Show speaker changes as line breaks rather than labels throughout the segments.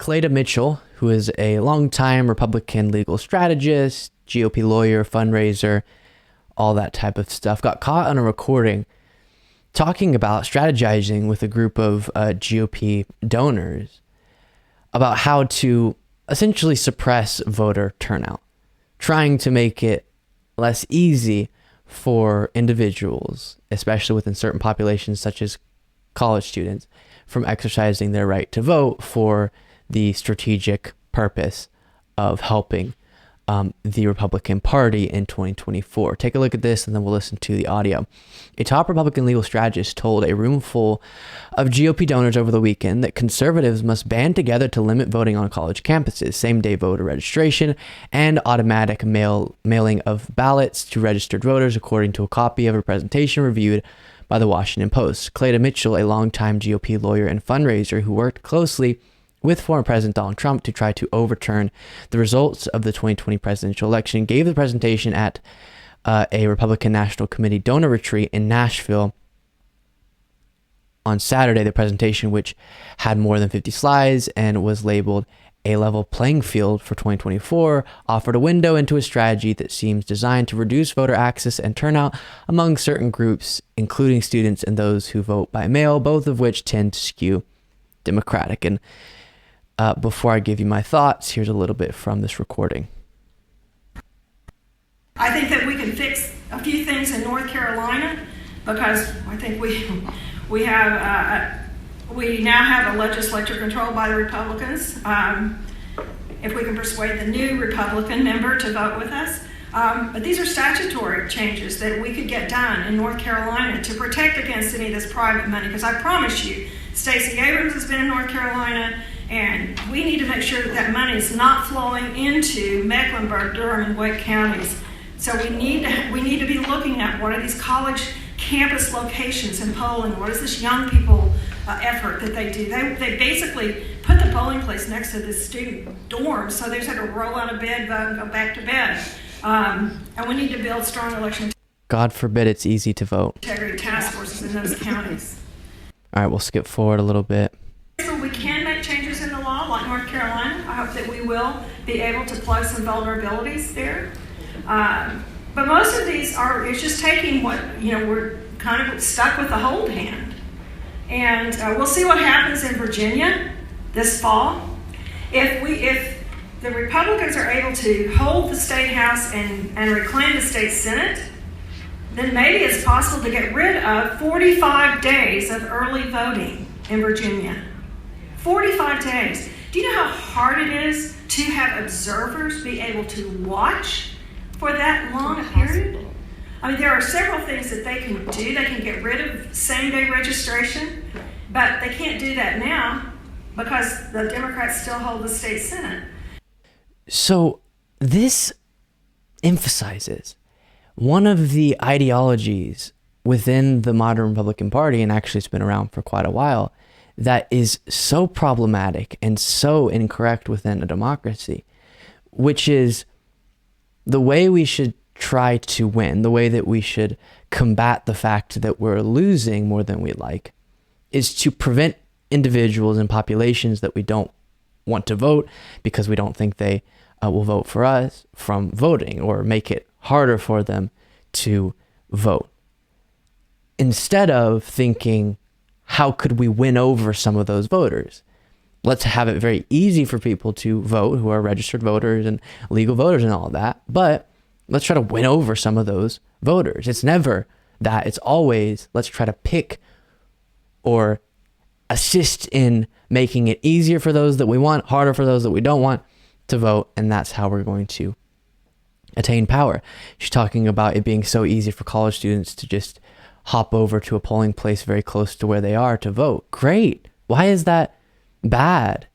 Cleta Mitchell, who is a longtime Republican legal strategist, GOP lawyer, fundraiser, all that type of stuff, got caught on a recording talking about strategizing with a group of GOP donors about how to essentially suppress voter turnout, trying to make it less easy for individuals, especially within certain populations such as college students, from exercising their right to vote for the strategic purpose of helping the Republican Party in 2024. Take a look at this and then we'll listen to the audio. A top Republican legal strategist told a room full of GOP donors over the weekend that conservatives must band together to limit voting on college campuses, same-day voter registration, and automatic mailing of ballots to registered voters, according to a copy of a presentation reviewed by the Washington Post. Cleta Mitchell, a longtime GOP lawyer and fundraiser who worked closely with former President Donald Trump to try to overturn the results of the 2020 presidential election, gave the presentation at a Republican National Committee donor retreat in Nashville on Saturday. The presentation, which had more than 50 slides and was labeled a level playing field for 2024, offered a window into a strategy that seems designed to reduce voter access and turnout among certain groups, including students and those who vote by mail, both of which tend to skew Democratic. And before I give you my thoughts, here's a little bit from this recording.
I think that we can fix a few things in North Carolina because I think we now have a legislature controlled by the Republicans. If we can persuade the new Republican member to vote with us. But these are statutory changes that we could get done in North Carolina to protect against any of this private money. Because I promise you, Stacey Abrams has been in North Carolina, and we need to make sure that that money is not flowing into Mecklenburg, Durham, and Wake counties. So we need to be looking at what are these college campus locations and polling. What is this young people effort that they do? They basically put the polling place next to the student dorms, so they just have to roll out of bed, vote, and go back to bed. And we need to build strong election.
God forbid it's easy to vote.
Integrity task forces in those counties.
All right, we'll skip forward a little bit.
So we can make changes in the law, like North Carolina. I hope that we will be able to plug some vulnerabilities there. But most of these it's just taking what, we're kind of stuck with the hold hand. And we'll see what happens in Virginia this fall. If the Republicans are able to hold the state house and reclaim the state senate, then maybe it's possible to get rid of 45 days of early voting in Virginia. 45 days. Do you know how hard it is to have observers be able to watch for that long a period? I mean, there are several things that they can do. They can get rid of same-day registration, but they can't do that now because the Democrats still hold the state senate.
So this emphasizes one of the ideologies within the modern Republican Party, and actually it's been around for quite a while, that is so problematic and so incorrect within a democracy, which is the way we should try to win, the way that we should combat the fact that we're losing more than we like, is to prevent individuals and populations that we don't want to vote because we don't think they will vote for us from voting, or make it harder for them to vote. Instead of thinking, how could we win over some of those voters? Let's have it very easy for people to vote who are registered voters and legal voters and all of that. But let's try to win over some of those voters. It's never that. It's always, let's try to pick or assist in making it easier for those that we want, harder for those that we don't want to vote. And that's how we're going to attain power. She's talking about it being so easy for college students to just hop over to a polling place very close to where they are to vote. Great. Why is that bad?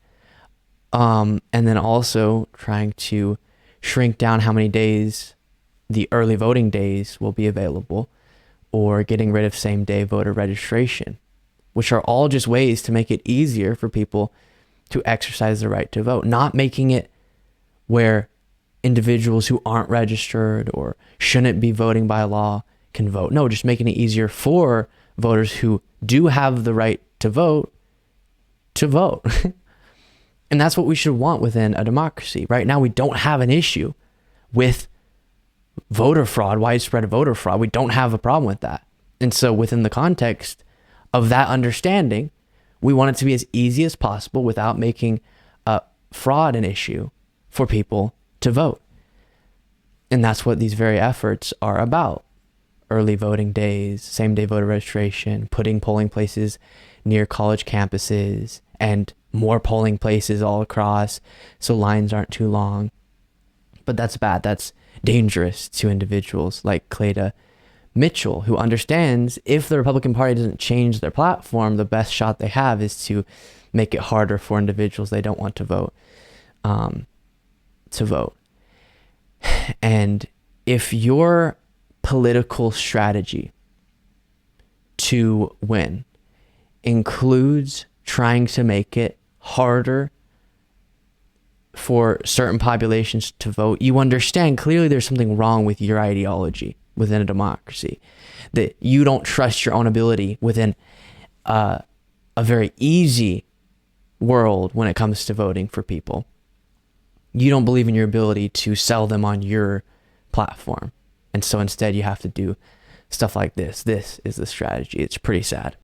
And then also trying to shrink down how many days the early voting days will be available, or getting rid of same-day voter registration, which are all just ways to make it easier for people to exercise the right to vote, not making it where individuals who aren't registered or shouldn't be voting by law can vote. No, just making it easier for voters who do have the right to vote to vote. And that's what we should want within a democracy. Right now, we don't have an issue with voter fraud, widespread voter fraud. We don't have a problem with that. And so within the context of that understanding, we want it to be as easy as possible without making fraud an issue for people to vote. And that's what these very efforts are about. Early voting days, same-day voter registration, putting polling places near college campuses, and more polling places all across so lines aren't too long. But that's bad. That's dangerous to individuals like Cleta Mitchell, who understands if the Republican Party doesn't change their platform, the best shot they have is to make it harder for individuals they don't want to vote to vote. And if your political strategy to win includes trying to make it harder for certain populations to vote, you understand clearly there's something wrong with your ideology within a democracy, that you don't trust your own ability within a very easy world when it comes to voting for people. You don't believe in your ability to sell them on your platform. And so instead you have to do stuff like this. This is the strategy. It's pretty sad.